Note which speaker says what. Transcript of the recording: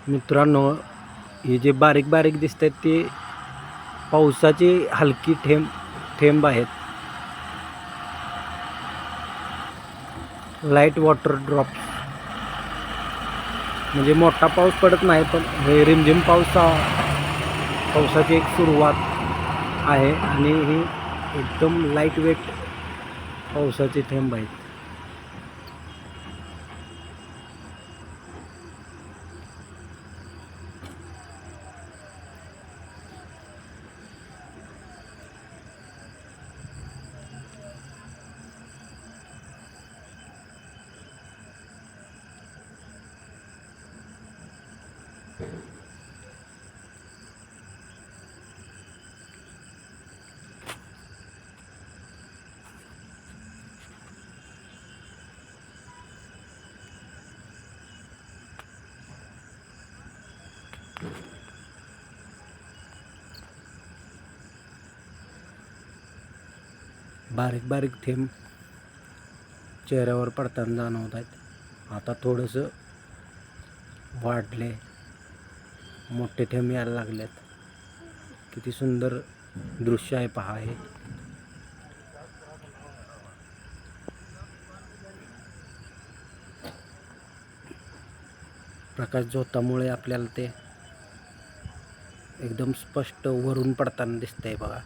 Speaker 1: मित्रांनो, हे जे बारीक बारीक दिसतात ते पावसाची हलकी थेंब आहेत. Light water drops. म्हणजे मोठा पाऊस पडत नाही, पण हे रिमझिम पावसाची एक सुरुवात आहे आणि ही एकदम लाईट वेट पावसाचे थेंब आहेत. बारीक बारीक थेंब चेहऱ्यावर पडताना जाणवत आहेत. आता थोडंसं वाढले, मोठे थेंब यायला लागलेत. किती सुंदर दृश्य आहे पहा हे. प्रकाश झोतामुळे आपल्याला ते एकदम स्पष्ट वरून पडताना दिसतंय बघा.